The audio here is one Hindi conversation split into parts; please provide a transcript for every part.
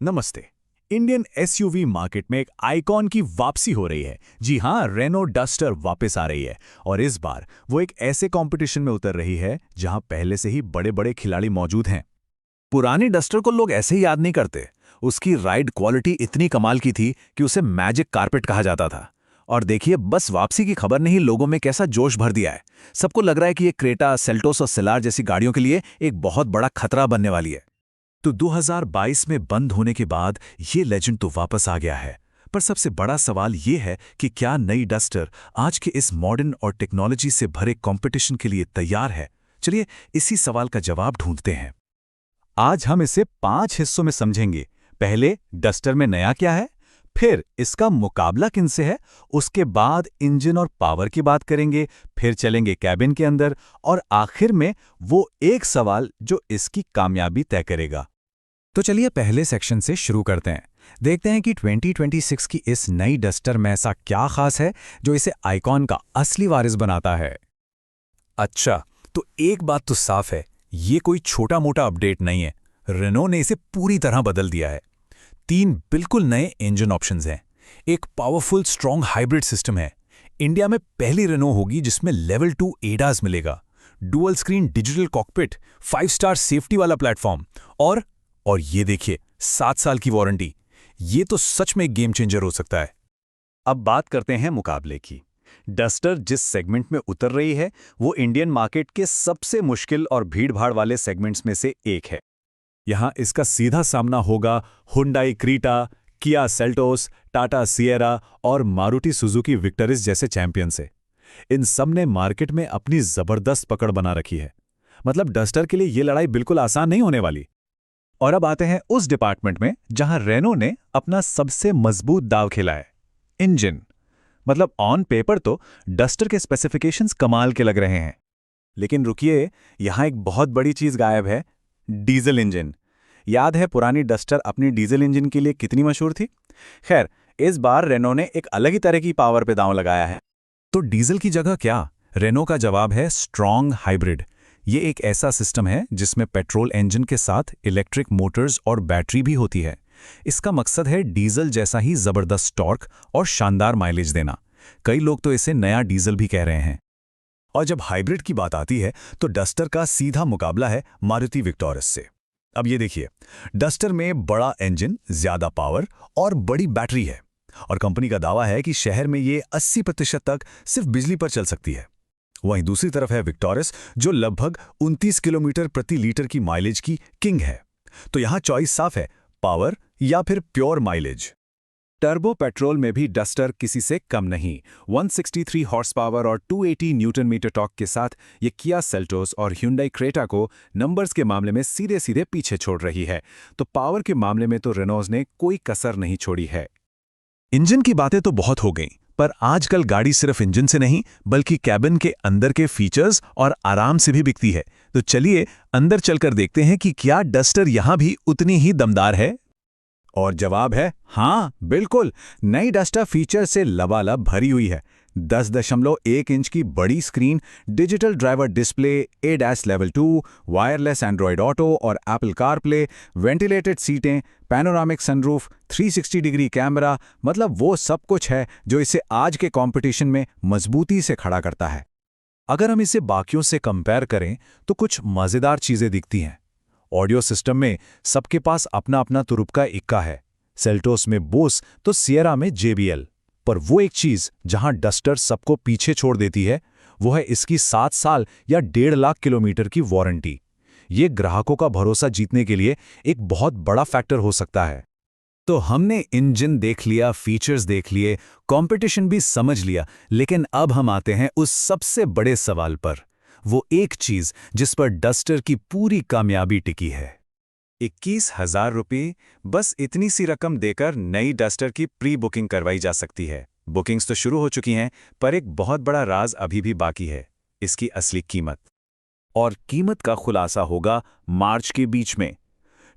नमस्ते। इंडियन एसयूवी मार्केट में एक आइकॉन की वापसी हो रही है। जी हां, रेनो डस्टर वापस आ रही है और इस बार वो एक ऐसे कंपटीशन में उतर रही है जहां पहले से ही बड़े-बड़े खिलाड़ी मौजूद हैं। पुरानी डस्टर को लोग ऐसे ही याद नहीं करते। उसकी राइड क्वालिटी इतनी कमाल की थी कि उसे मैजिक कारपेट कहा जाता था। और देखिए, बस वापसी की खबर ने ही लोगों में कैसा जोश भर दिया है। सबको लग रहा है कि ये क्रेटा, सेल्टोस और सेलार जैसी गाड़ियों के लिए एक बहुत बड़ा खतरा बनने वाली है। तो 2022 में बंद होने के बाद ये लेजेंड तो वापस आ गया है। पर सबसे बड़ा सवाल ये है कि क्या नई डस्टर आज के इस मॉडर्न और टेक्नोलॉजी से भरे कंपटीशन के लिए तैयार है? चलिए इसी सवाल का जवाब ढूंढते हैं। आज हम इसे 5 हिस्सों में समझेंगे। पहले, डस्टर में नया क्या है, फिर इसका मुकाबला किनसे है, उसके बाद इंजन और पावर की बात करेंगे, फिर चलेंगे कैबिन के अंदर और आखिर में वो एक सवाल जो इसकी कामयाबी तय करेगा। तो चलिए पहले सेक्शन से शुरू करते हैं। देखते हैं कि 2026 की इस नई डस्टर में ऐसा क्या खास है जो इसे आइकॉन का असली वारिस बनाता है। अच्छा, तो एक बात तो साफ है, ये कोई छोटा मोटा अपडेट नहीं है। रेनो ने इसे पूरी तरह बदल दिया है। 3 बिल्कुल नए इंजन ऑप्शंस हैं। एक पावरफुल स्ट्रॉन्ग हाइब्रिड सिस्टम है। इंडिया में पहली रेनो होगी जिसमें लेवल 2 एडास मिलेगा। Dual screen digital cockpit, 5 star safety वाला प्लेटफॉर्म और ये देखिए, 7 साल की वारंटी। ये तो सच में एक गेम चेंजर हो सकता है। अब बात करते हैं मुकाबले की। डस्टर जिस सेगमेंट में उतर रही है वो इंडियन मार्केट के सबसे मुश्किल और भीड़भाड़ वाले सेगमेंट्स में से एक है। यहां इसका सीधा सामना होगा Hyundai Creta, Kia Seltos, Tata Sierra और मारुति सुजुकी विक्टरिस जैसे चैंपियन से। इन सब ने मार्केट में अपनी जबरदस्त पकड़ बना रखी है। मतलब डस्टर के लिए ये लड़ाई बिल्कुल आसान नहीं होने वाली। और अब आते हैं उस डिपार्टमेंट में जहां रेनो ने अपना सबसे मजबूत दांव खेला है, इंजन। मतलब ऑन पेपर तो डस्टर के स्पेसिफिकेशंस कमाल के लग रहे हैं, लेकिन रुकिए, यहां एक बहुत बड़ी चीज गायब है, डीजल इंजन। याद है पुरानी डस्टर अपनी डीजल इंजन के लिए कितनी मशहूर थी? खैर, इस बार रेनो ने एक अलग ही तरह की पावर पे दांव लगाया है। तो डीजल की जगह क्या? रेनो का जवाब है स्ट्रॉन्ग हाइब्रिड। ये एक ऐसा सिस्टम है जिसमें पेट्रोल इंजन के साथ इलेक्ट्रिक मोटर्स और बैटरी भी होती है। इसका मकसद है डीजल जैसा ही जबरदस्त टॉर्क और शानदार माइलेज देना। कई लोग तो इसे नया डीजल भी कह रहे हैं। और जब हाइब्रिड की बात आती है तो डस्टर का सीधा मुकाबला है मारुति विक्टोरिस से। अब ये देखिए, डस्टर में बड़ा इंजन, ज्यादा पावर और बड़ी बैटरी है और कंपनी का दावा है कि शहर में ये 80% तक सिर्फ बिजली पर चल सकती है। वहीं दूसरी तरफ है विक्टोरिस जो लगभग 29 किलोमीटर प्रति लीटर की माइलेज की किंग है। तो यहां चॉइस साफ है, पावर या फिर प्योर माइलेज। टर्बो पेट्रोल में भी डस्टर किसी से कम नहीं। 163 हॉर्स पावर और 280 न्यूटन मीटर टॉर्क के साथ ये किया सेल्टोस और ह्यूंडई क्रेटा को नंबर्स के मामले में सीधे सीधे पीछे छोड़ रही है। तो पावर के मामले में तो रेनॉल्ट ने कोई कसर नहीं छोड़ी है। इंजन की बातें तो बहुत हो गईं, पर आजकल गाड़ी सिर्फ इंजन से नहीं बल्कि कैबिन के अंदर के फीचर्स और आराम से भी बिकती है। तो चलिए अंदर चलकर देखते हैं कि क्या डस्टर यहां भी उतनी ही दमदार है। और जवाब है हाँ, बिल्कुल। नई डस्टर फीचर से लबालब भरी हुई है। 10.1 इंच की बड़ी screen, digital driver display, ADAS level 2, wireless Android auto और एप्पल कारप्ले, वेंटिलेटेड सीटें, पैनोरामिक सनरूफ, 360 डिग्री कैमरा। मतलब वो सब कुछ है जो इसे आज के कंपटीशन में मजबूती से खड़ा करता है। अगर हम इसे बाकियों से कंपेयर करें तो कुछ मजेदार चीजें दिखती हैं। ऑडियो सिस्टम में सबके पास अपना अपना तुरुप इक्का है। सेल्टोस में बोस तो सिएरा में JBL। पर वो एक चीज जहां डस्टर सबको पीछे छोड़ देती है वो है इसकी 7 साल या 1.5 लाख किलोमीटर की वारंटी। ये ग्राहकों का भरोसा जीतने के लिए एक बहुत बड़ा फैक्टर हो सकता है। तो हमने इंजन देख लिया, फीचर्स देख लिए, कंपटीशन भी समझ लिया, लेकिन अब हम आते हैं उस सबसे बड़े सवाल पर। वो एक चीज जिस पर डस्टर की पूरी कामयाबी टिकी है। 21,000 रुपये, बस इतनी सी रकम देकर नई डस्टर की प्री बुकिंग करवाई जा सकती है। बुकिंग्स तो शुरू हो चुकी हैं, पर एक बहुत बड़ा राज अभी भी बाकी है, इसकी असली कीमत। और कीमत का खुलासा होगा मार्च के बीच में।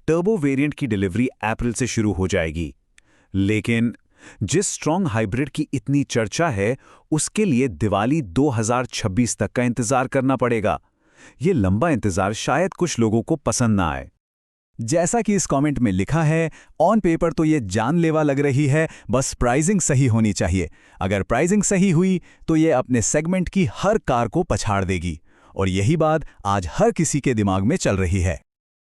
टर्बो वेरिएंट की डिलीवरी अप्रैल से शुरू हो जाएगी। लेकिन जिस स्ट्रॉन्ग हाइब्रिड की इतनी चर्चा है उसके लिए दिवाली 2026 तक का इंतजार करना पड़ेगा। ये लंबा इंतजार शायद कुछ लोगों को पसंद ना आए। जैसा कि इस कमेंट में लिखा है, ऑन पेपर तो ये जानलेवा लग रही है, बस प्राइसिंग सही होनी चाहिए। अगर प्राइसिंग सही हुई तो ये अपने सेगमेंट की हर कार को पछाड़ देगी। और यही बात आज हर किसी के दिमाग में चल रही है।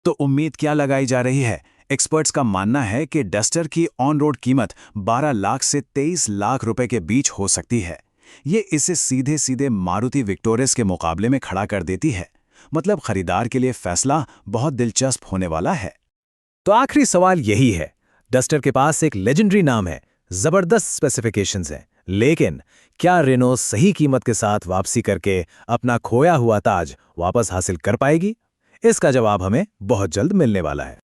तो उम्मीद क्या लगाई जा रही है? एक्सपर्ट्स का मानना है कि डस्टर की ऑन रोड कीमत 12 लाख से 23 लाख रुपए के बीच हो सकती है। ये इसे सीधे सीधे मारुति विक्टोरियस के मुकाबले में खड़ा कर देती है। मतलब खरीदार के लिए फैसला बहुत दिलचस्प होने वाला है। तो आखिरी सवाल यही है, डस्टर के पास एक लेजेंडरी नाम है, जबरदस्त स्पेसिफिकेशंस हैं, लेकिन क्या रेनो सही कीमत के साथ वापसी करके अपना खोया हुआ ताज वापस हासिल कर पाएगी? इसका जवाब हमें बहुत जल्द मिलने वाला है।